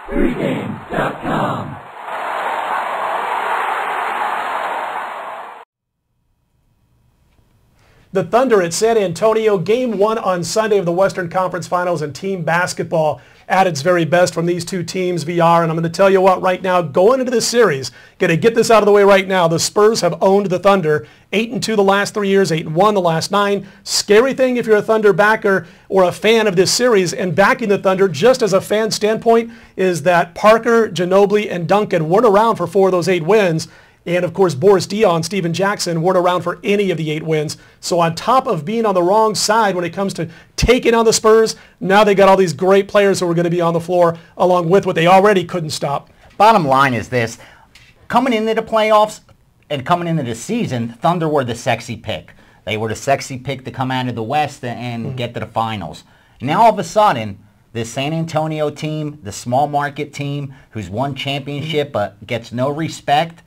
Pregame.com. The Thunder at San Antonio, Game 1 on Sunday of the Western Conference Finals, and team basketball at its very best from these two teams, VR. And I'm going to tell you what, right now, going into this series, going to get this out of the way right now, the Spurs have owned the Thunder 8-2 the last 3 years, 8-1 the last 9. Scary thing if you're a Thunder backer or a fan of this series, and backing the Thunder just as a fan standpoint, is that Parker, Ginobili, and Duncan weren't around for 4 of those 8 wins. And, of course, Boris Diaw and Steven Jackson weren't around for any of the 8 wins. So on top of being on the wrong side when it comes to taking on the Spurs, now they got all these great players who are going to be on the floor along with what they already couldn't stop. Bottom line is this. Coming into the playoffs and coming into the season, Thunder were the sexy pick. They were the sexy pick to come out of the West and get to the finals. Now, all of a sudden, this San Antonio team, the small market team who's won championship but gets no respect,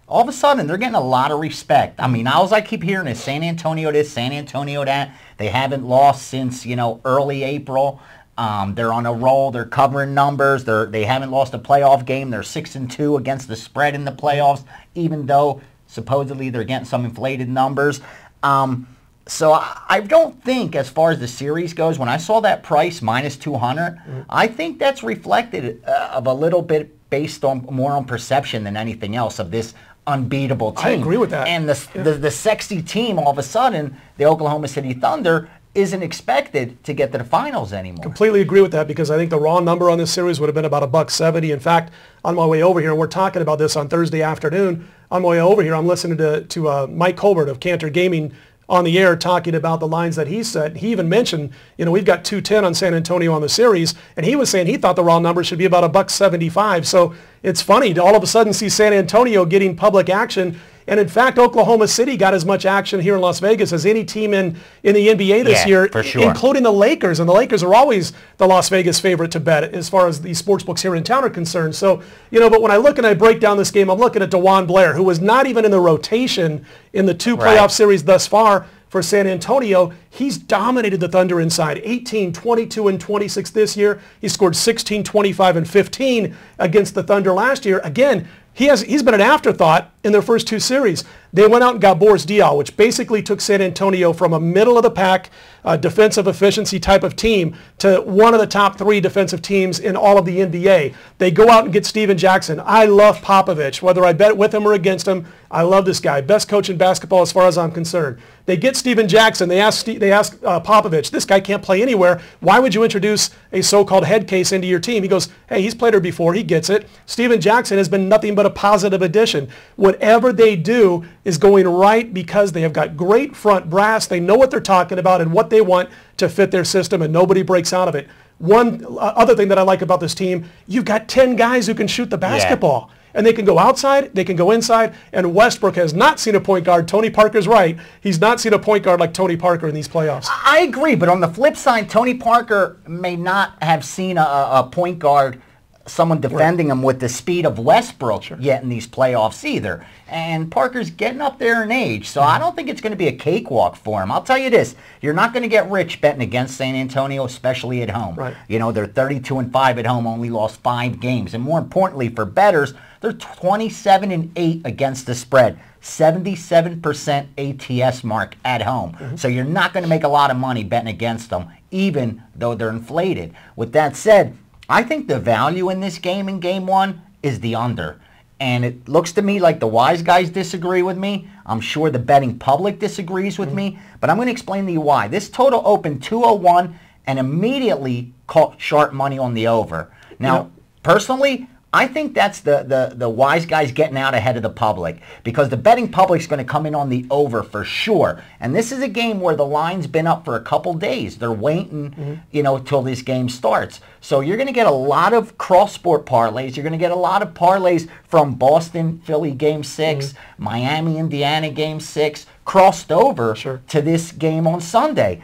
all of a sudden, they're getting a lot of respect. I mean, all I keep hearing is San Antonio this, San Antonio that. They haven't lost since, early April. They're on a roll. They're covering numbers. They haven't lost a playoff game. They're 6-2 against the spread in the playoffs, even though supposedly they're getting some inflated numbers. So I don't think, as far as the series goes, when I saw that price, minus 200, I think that's reflected of a little bit based on more on perception than anything else of this unbeatable team. I agree with that. And the sexy team, all of a sudden, the Oklahoma City Thunder, isn't expected to get to the finals anymore. Completely agree with that, because I think the raw number on this series would have been about $1.70. In fact, on my way over here, and we're talking about this on Thursday afternoon, on my way over here, I'm listening to Mike Colbert of Cantor Gaming on the air talking about the lines that he set. He even mentioned, we've got 210 on San Antonio on the series, and he was saying he thought the raw number should be about $1.75. So it's funny to all of a sudden see San Antonio getting public action. And in fact, Oklahoma City got as much action here in Las Vegas as any team in the NBA this year, for sure, including the Lakers. And the Lakers are always the Las Vegas favorite to bet as far as the sports books here in town are concerned. So, but when I look and I break down this game, I'm looking at DeJuan Blair, who was not even in the rotation in the 2 playoff series thus far for San Antonio. He's dominated the Thunder inside. 18, 22, and 26 this year. He scored 16, 25, and 15 against the Thunder last year. Again, he's been an afterthought in their first 2 series. They went out and got Boris Diaw, which basically took San Antonio from a middle-of-the-pack defensive efficiency type of team to one of the top 3 defensive teams in all of the NBA. They go out and get Steven Jackson. I love Popovich. Whether I bet with him or against him, I love this guy. Best coach in basketball as far as I'm concerned. They get Steven Jackson. They ask Popovich, this guy can't play anywhere. Why would you introduce a so-called head case into your team? He goes, hey, he's played her before. He gets it. Steven Jackson has been nothing but a positive addition. Whatever they do is going right because they have got great front brass. They know what they're talking about and what they want to fit their system, and nobody breaks out of it. One other thing that I like about this team, you've got 10 guys who can shoot the basketball. Yeah. And they can go outside, they can go inside, and Westbrook has not seen a point guard. Tony Parker's right. He's not seen a point guard like Tony Parker in these playoffs. I agree, but on the flip side, Tony Parker may not have seen a point guard, someone defending him with the speed of Westbrook yet in these playoffs either. And Parker's getting up there in age, so I don't think it's going to be a cakewalk for him. I'll tell you this, you're not going to get rich betting against San Antonio, especially at home. Right. They're 32-5 at home, only lost 5 games. And more importantly for bettors, they're 27-8 against the spread. 77% ATS mark at home. So you're not going to make a lot of money betting against them, even though they're inflated. With that said, I think the value in this game in Game 1 is the under. And it looks to me like the wise guys disagree with me. I'm sure the betting public disagrees with me. But I'm going to explain to you why. This total opened 201 and immediately caught sharp money on the over. Now, personally, I think that's the wise guys getting out ahead of the public, because the betting public's going to come in on the over for sure. And this is a game where the line's been up for a couple days. They're waiting, till this game starts. So you're going to get a lot of cross-sport parlays. You're going to get a lot of parlays from Boston, Philly Game 6, Miami, Indiana Game 6, crossed over to this game on Sunday.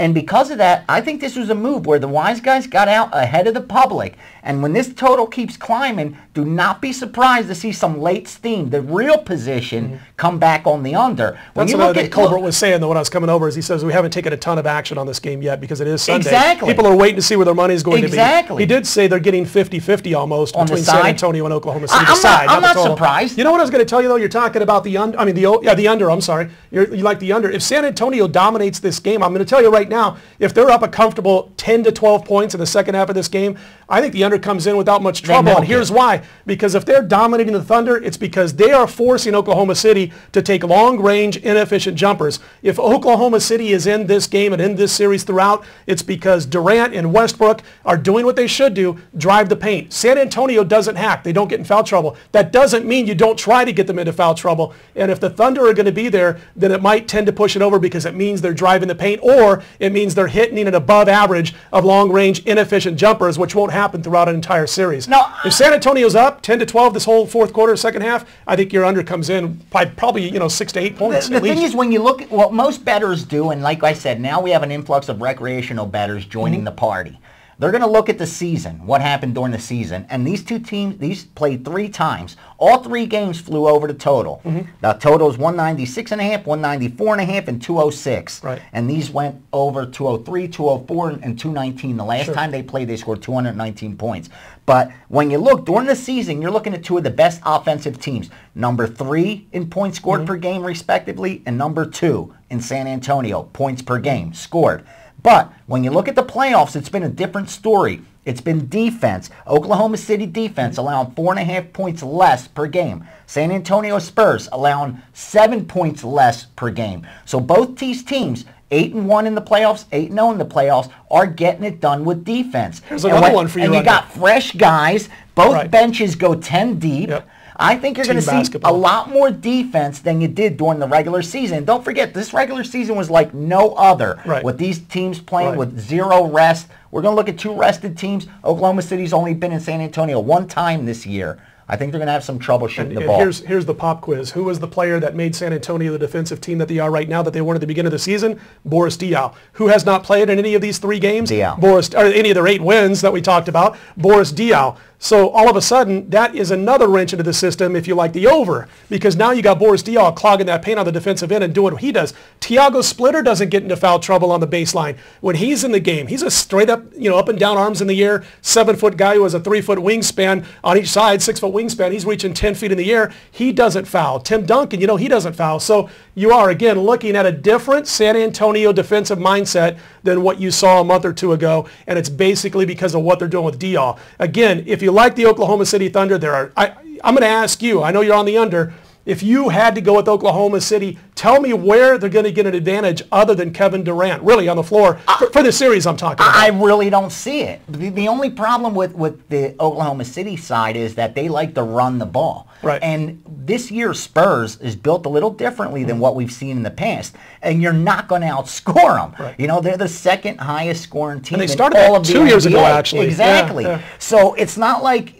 And because of that, I think this was a move where the wise guys got out ahead of the public. And when this total keeps climbing, do not be surprised to see some late steam, the real position, come back on the under. When That's what Colbert was saying, though, when I was coming over, is he says we haven't taken a ton of action on this game yet because it is Sunday. Exactly. People are waiting to see where their money is going to be. Exactly. He did say they're getting 50-50 almost on between San Antonio and Oklahoma City. I'm not surprised. You know what I was going to tell you, though? You're talking about the under. I mean, the under. I'm sorry. You like the under. If San Antonio dominates this game, I'm going to tell you right now, if they're up a comfortable 10 to 12 points in the second half of this game, I think the under comes in without much trouble. And here's why. Because if they're dominating the Thunder, it's because they are forcing Oklahoma City to take long-range, inefficient jumpers. If Oklahoma City is in this game and in this series throughout, it's because Durant and Westbrook are doing what they should do, drive the paint. San Antonio doesn't hack. They don't get in foul trouble. That doesn't mean you don't try to get them into foul trouble. And if the Thunder are going to be there, then it might tend to push it over because it means they're driving the paint, or it means they're hitting an above average of long-range, inefficient jumpers, which won't happen throughout an entire series. Now, if San Antonio's up 10 to 12 this whole fourth quarter, second half, I think your under comes in by probably 6 to 8 points. The thing is, when you look at what most bettors do, and like I said, now we have an influx of recreational bettors joining the party. They're going to look at the season, what happened during the season, and these two teams, these played 3 times. All 3 games flew over the total. The total is 196.5, 194.5, and 206. Right. And these went over 203, 204, and 219. The last time they played, they scored 219 points. But when you look, during the season, you're looking at 2 of the best offensive teams. Number 3 in points scored per game, respectively, and number 2 in San Antonio, points per game scored. But when you look at the playoffs, it's been a different story. It's been defense. Oklahoma City defense allowing 4.5 points less per game. San Antonio Spurs allowing 7 points less per game. So both these teams, 8-1 in the playoffs, 8-0 in the playoffs, are getting it done with defense. Here's another one for you. And you got fresh guys. Both benches go 10 deep. Yep. I think you're going to see a lot more defense than you did during the regular season. And don't forget, this regular season was like no other. With these teams playing with 0 rest. We're going to look at 2 rested teams. Oklahoma City's only been in San Antonio 1 time this year. I think they're going to have some trouble shooting the ball. Here's the pop quiz. Who was the player that made San Antonio the defensive team that they are right now, that they weren't at the beginning of the season? Boris Diaw. Who has not played in any of these 3 games? Diaw. Or any of their 8 wins that we talked about. Boris Diaw. So all of a sudden, that is another wrench into the system if you like the over, because now you got Boris Diaw clogging that paint on the defensive end and doing what he does. Tiago Splitter doesn't get into foul trouble on the baseline. When he's in the game, he's a straight up, up and down, arms in the air, 7-foot guy who has a 3-foot wingspan on each side, 6-foot wingspan. He's reaching 10 feet in the air. He doesn't foul. Tim Duncan, he doesn't foul. So you are, again, looking at a different San Antonio defensive mindset than what you saw a month or 2 ago, and it's basically because of what they're doing with Diaw. Again, if you like the Oklahoma City Thunder, I'm going to ask you, I know you're on the under, if you had to go with Oklahoma City, tell me where they're going to get an advantage other than Kevin Durant, really, on the floor, for the series I'm talking about. I really don't see it. The only problem with the Oklahoma City side is that they like to run the ball. And this year's Spurs is built a little differently than what we've seen in the past. And you're not going to outscore them. They're the second highest scoring team and they started in all of the 2 years ago, actually. Exactly. So it's not like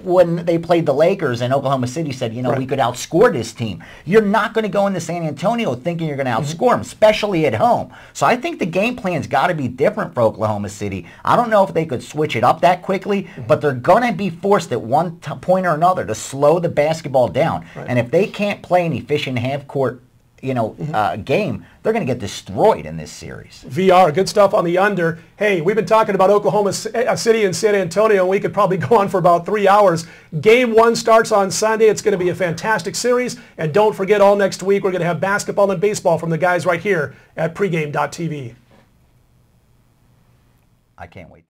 when they played the Lakers and Oklahoma City said, we could outscore this team. You're not going to go into San Antonio thinking you're going to outscore them, especially at home. So I think the game plan's got to be different for Oklahoma City. I don't know if they could switch it up that quickly, but they're going to be forced at one point or another to slow the basketball down. And if they can't play an efficient half-court game, they're going to get destroyed in this series. VR, good stuff on the under. Hey, we've been talking about Oklahoma City and San Antonio, and we could probably go on for about 3 hours. Game 1 starts on Sunday. It's going to be a fantastic series. And don't forget, all next week, we're going to have basketball and baseball from the guys right here at pregame.tv. I can't wait.